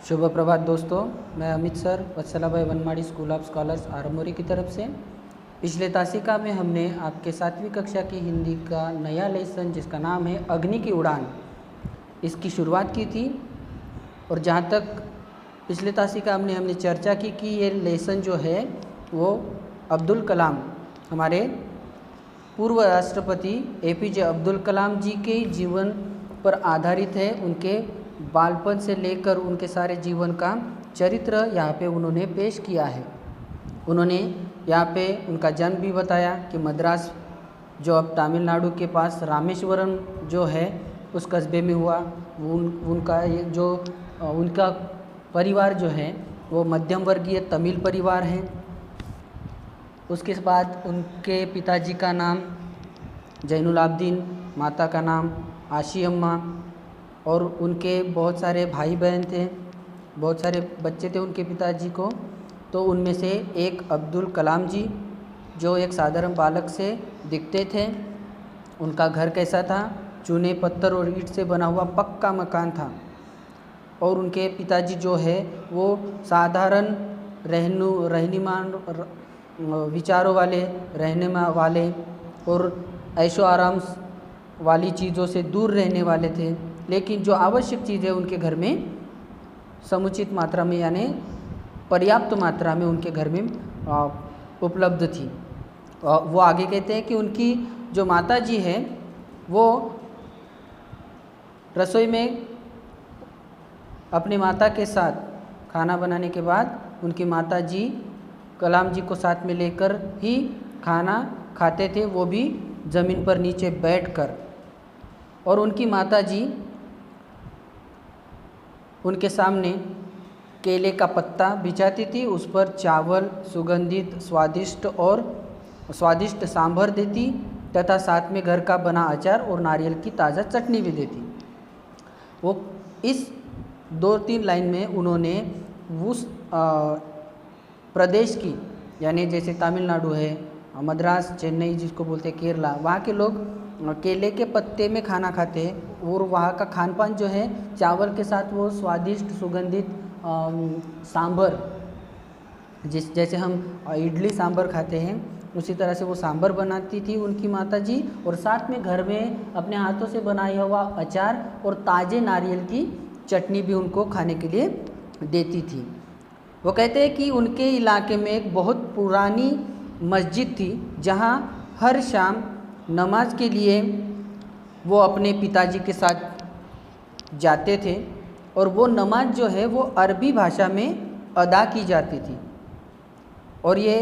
शुभ प्रभात दोस्तों, मैं अमित सर वत्सला भाई वनमाड़ी स्कूल ऑफ स्कॉलर्स आरमोरी की तरफ से। पिछले तासिका में हमने आपके 7वीं कक्षा की हिंदी का नया लेसन जिसका नाम है अग्नि की उड़ान, इसकी शुरुआत की थी। और जहाँ तक पिछले तासिका हमने चर्चा की कि ये लेसन जो है वो अब्दुल कलाम, हमारे पूर्व राष्ट्रपति APJ अब्दुल कलाम जी के जीवन पर आधारित है। उनके बालपन से लेकर उनके सारे जीवन का चरित्र यहाँ पे उन्होंने पेश किया है। उन्होंने यहाँ पे उनका जन्म भी बताया कि मद्रास जो अब तमिलनाडु के पास रामेश्वरम जो है उस कस्बे में हुआ। उनका परिवार जो है वो मध्यम वर्गीय तमिल परिवार है। उसके बाद उनके पिताजी का नाम जैनुल आब्दीन, माता का नाम आशी अम्मा, और उनके बहुत सारे भाई बहन थे, बहुत सारे बच्चे थे उनके पिताजी को। तो उनमें से एक अब्दुल कलाम जी जो एक साधारण बालक से दिखते थे। उनका घर कैसा था? चूने पत्थर और ईंट से बना हुआ पक्का मकान था। और उनके पिताजी जो है वो साधारण रहनुमान विचारों वाले, रहने वाले और ऐशो आराम वाली चीज़ों से दूर रहने वाले थे। लेकिन जो आवश्यक चीज़ें उनके घर में समुचित मात्रा में यानी पर्याप्त मात्रा में उनके घर में उपलब्ध थी। वो आगे कहते हैं कि उनकी जो माता जी है वो रसोई में अपनी माता के साथ खाना बनाने के बाद उनकी माता जी कलाम जी को साथ में लेकर ही खाना खाते थे, वो भी ज़मीन पर नीचे बैठकर। और उनकी माता जी उनके सामने केले का पत्ता बिछाती थी, उस पर चावल, सुगंधित स्वादिष्ट सांभर देती तथा साथ में घर का बना अचार और नारियल की ताज़ा चटनी भी देती। वो इस 2-3 लाइन में उन्होंने उस प्रदेश की यानी जैसे तमिलनाडु है, मद्रास, चेन्नई जिसको बोलते हैं केरला, वहाँ के लोग केले के पत्ते में खाना खाते हैं। और वहाँ का खान पान जो है चावल के साथ वो स्वादिष्ट सुगंधित सांभर, जैसे हम इडली सांभर खाते हैं उसी तरह से वो सांभर बनाती थी उनकी माताजी। और साथ में घर में अपने हाथों से बनाया हुआ अचार और ताज़े नारियल की चटनी भी उनको खाने के लिए देती थी। वो कहते हैं कि उनके इलाके में एक बहुत पुरानी मस्जिद थी जहाँ हर शाम नमाज के लिए वो अपने पिताजी के साथ जाते थे। और वो नमाज जो है वो अरबी भाषा में अदा की जाती थी। और ये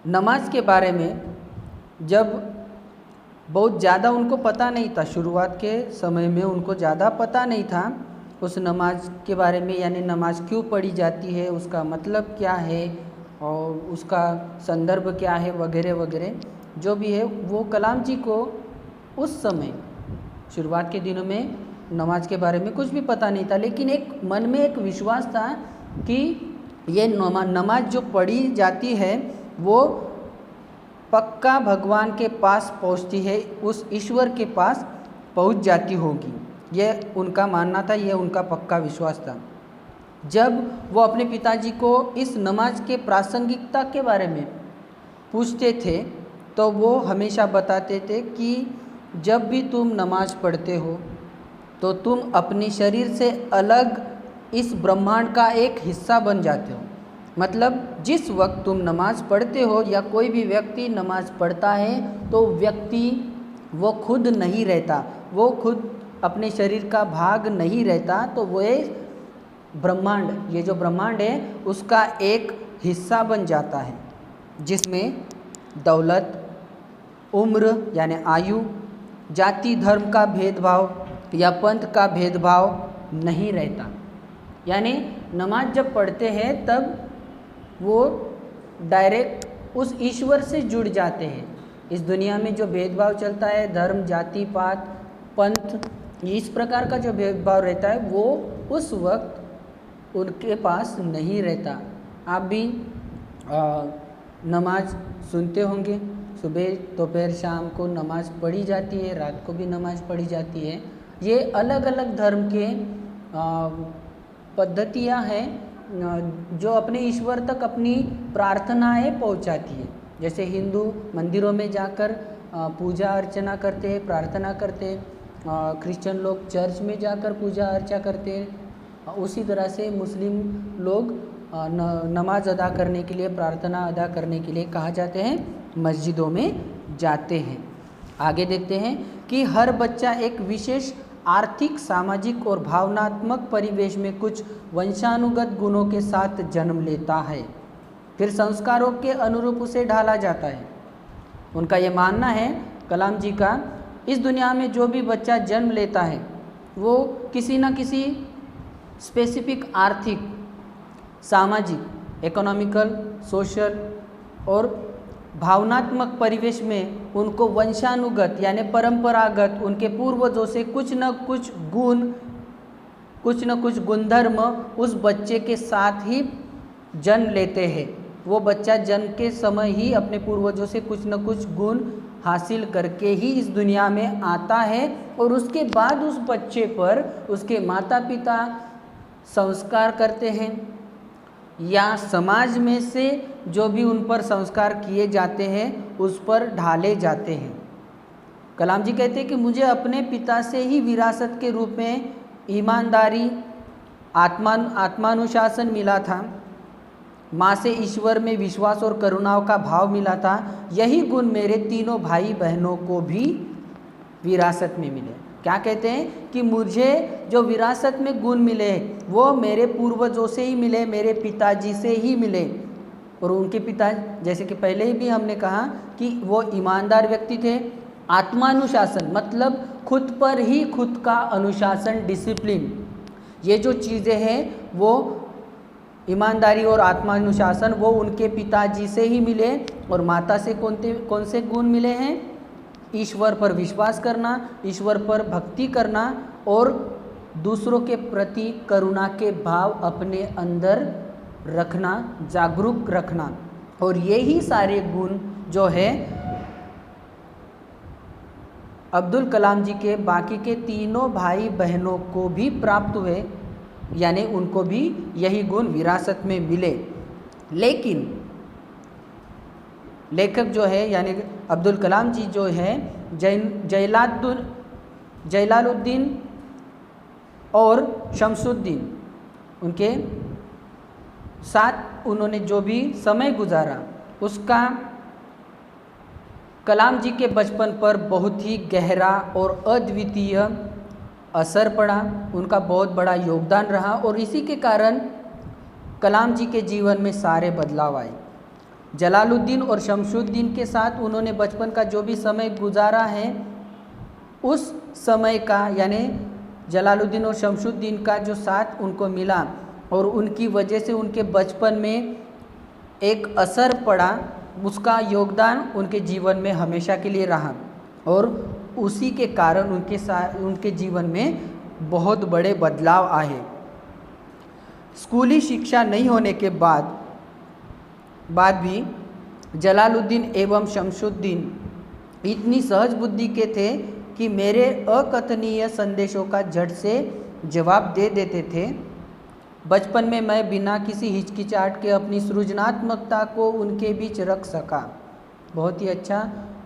नमाज के बारे में जब बहुत ज़्यादा उनको पता नहीं था, शुरुआत के समय में उनको ज़्यादा पता नहीं था उस नमाज के बारे में, यानी नमाज क्यों पढ़ी जाती है, उसका मतलब क्या है और उसका संदर्भ क्या है वगैरह वगैरह जो भी है। वो कलाम जी को उस समय शुरुआत के दिनों में नमाज के बारे में कुछ भी पता नहीं था, लेकिन एक मन में एक विश्वास था कि ये नमाज जो पढ़ी जाती है वो पक्का भगवान के पास पहुंचती है, उस ईश्वर के पास पहुंच जाती होगी। ये उनका मानना था, ये उनका पक्का विश्वास था। जब वो अपने पिताजी को इस नमाज के प्रासंगिकता के बारे में पूछते थे तो वो हमेशा बताते थे कि जब भी तुम नमाज पढ़ते हो तो तुम अपने शरीर से अलग इस ब्रह्मांड का एक हिस्सा बन जाते हो। मतलब जिस वक्त तुम नमाज पढ़ते हो या कोई भी व्यक्ति नमाज पढ़ता है तो व्यक्ति वो खुद नहीं रहता, वो खुद अपने शरीर का भाग नहीं रहता, तो वो ब्रह्मांड, ये जो ब्रह्मांड है उसका एक हिस्सा बन जाता है, जिसमें दौलत, उम्र यानी आयु, जाति धर्म का भेदभाव या पंथ का भेदभाव नहीं रहता। यानी नमाज जब पढ़ते हैं तब वो डायरेक्ट उस ईश्वर से जुड़ जाते हैं। इस दुनिया में जो भेदभाव चलता है, धर्म, जाति, पात, पंथ, इस प्रकार का जो भेदभाव रहता है वो उस वक्त उनके पास नहीं रहता। आप भी नमाज सुनते होंगे, सुबह दोपहर शाम को नमाज पढ़ी जाती है, रात को भी नमाज पढ़ी जाती है। ये अलग अलग धर्म के पद्धतियाँ हैं जो अपने ईश्वर तक अपनी प्रार्थनाएं पहुंचाती है। जैसे हिंदू मंदिरों में जाकर पूजा अर्चना करते हैं, प्रार्थना करते हैं, क्रिश्चियन लोग चर्च में जाकर पूजा अर्चा करते हैं, उसी तरह से मुस्लिम लोग नमाज अदा करने के लिए, प्रार्थना अदा करने के लिए कहाँ जाते हैं, मस्जिदों में जाते हैं। आगे देखते हैं कि हर बच्चा एक विशेष आर्थिक, सामाजिक और भावनात्मक परिवेश में कुछ वंशानुगत गुणों के साथ जन्म लेता है, फिर संस्कारों के अनुरूप उसे ढाला जाता है। उनका ये मानना है, कलाम जी का, इस दुनिया में जो भी बच्चा जन्म लेता है वो किसी न किसी स्पेसिफिक आर्थिक, सामाजिक, इकोनॉमिकल, सोशल और भावनात्मक परिवेश में उनको वंशानुगत यानी परंपरागत उनके पूर्वजों से कुछ न कुछ गुण, कुछ न कुछ गुणधर्म उस बच्चे के साथ ही जन्म लेते हैं। वो बच्चा जन्म के समय ही अपने पूर्वजों से कुछ न कुछ गुण हासिल करके ही इस दुनिया में आता है और उसके बाद उस बच्चे पर उसके माता पिता संस्कार करते हैं या समाज में से जो भी उन पर संस्कार किए जाते हैं उस पर ढाले जाते हैं। कलाम जी कहते हैं कि मुझे अपने पिता से ही विरासत के रूप में ईमानदारी, आत्मानुशासन मिला था, माँ से ईश्वर में विश्वास और करुणाओं का भाव मिला था। यही गुण मेरे तीनों भाई बहनों को भी विरासत में मिले। क्या कहते हैं कि मुझे जो विरासत में गुण मिले वो मेरे पूर्वजों से ही मिले, मेरे पिताजी से ही मिले। और उनके पिता, जैसे कि पहले ही भी हमने कहा कि वो ईमानदार व्यक्ति थे। आत्मानुशासन मतलब खुद पर ही खुद का अनुशासन, डिसिप्लिन, ये जो चीज़ें हैं वो ईमानदारी और आत्मानुशासन वो उनके पिताजी से ही मिले। और माता से कौन से गुण मिले हैं? ईश्वर पर विश्वास करना, ईश्वर पर भक्ति करना और दूसरों के प्रति करुणा के भाव अपने अंदर रखना, जागरूक रखना। और यही सारे गुण जो है अब्दुल कलाम जी के बाकी के तीनों भाई बहनों को भी प्राप्त हुए, यानी उनको भी यही गुण विरासत में मिले। लेकिन लेखक जो है यानी अब्दुल कलाम जी जो है जलालुद्दीन और शमसुद्दीन, उनके साथ उन्होंने जो भी समय गुजारा उसका कलाम जी के बचपन पर बहुत ही गहरा और अद्वितीय असर पड़ा, उनका बहुत बड़ा योगदान रहा। और इसी के कारण कलाम जी के जीवन में सारे बदलाव आए। जलालुद्दीन और शमसुद्दीन के साथ उन्होंने बचपन का जो भी समय गुजारा है उस समय का, यानी जलालुद्दीन और शमसुद्दीन का जो साथ उनको मिला और उनकी वजह से उनके बचपन में एक असर पड़ा, उसका योगदान उनके जीवन में हमेशा के लिए रहा। और उसी के कारण उनके जीवन में बहुत बड़े बदलाव आए। स्कूली शिक्षा नहीं होने के बाद भी जलालुद्दीन एवं शमसुद्दीन इतनी सहज बुद्धि के थे कि मेरे अकथनीय संदेशों का झट से जवाब दे देते थे। बचपन में मैं बिना किसी हिचकिचाहट के अपनी सृजनात्मकता को उनके बीच रख सका। बहुत ही अच्छा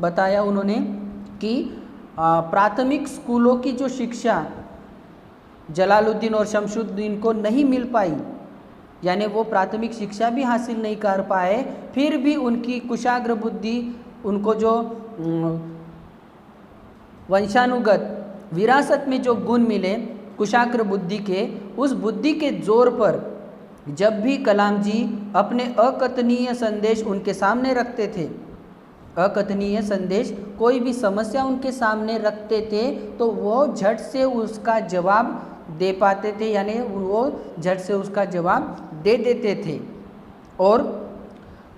बताया उन्होंने कि प्राथमिक स्कूलों की जो शिक्षा जलालुद्दीन और शमसुद्दीन को नहीं मिल पाई, यानी वो प्राथमिक शिक्षा भी हासिल नहीं कर पाए, फिर भी उनकी कुशाग्र बुद्धि, उनको जो वंशानुगत विरासत में जो गुण मिले कुशाग्र बुद्धि के, उस बुद्धि के जोर पर जब भी कलाम जी अपने अकथनीय संदेश उनके सामने रखते थे, अकथनीय संदेश, कोई भी समस्या उनके सामने रखते थे तो वो झट से उसका जवाब दे पाते थे, यानी वो झट से उसका जवाब दे देते थे। और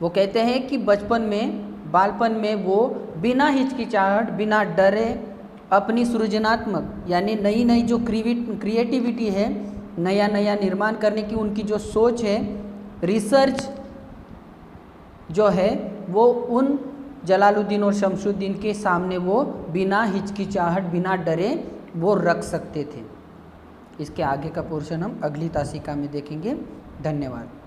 वो कहते हैं कि बचपन में, बालपन में वो बिना हिचकिचाहट, बिना डरे अपनी सृजनात्मक यानी नई नई जो क्रिएटिविटी है, नया नया निर्माण करने की उनकी जो सोच है, रिसर्च जो है, वो उन जलालुद्दीन और शमसुद्दीन के सामने वो बिना हिचकिचाहट, बिना डरे वो रख सकते थे। इसके आगे का पोर्शन हम अगली तासिका में देखेंगे। धन्यवाद।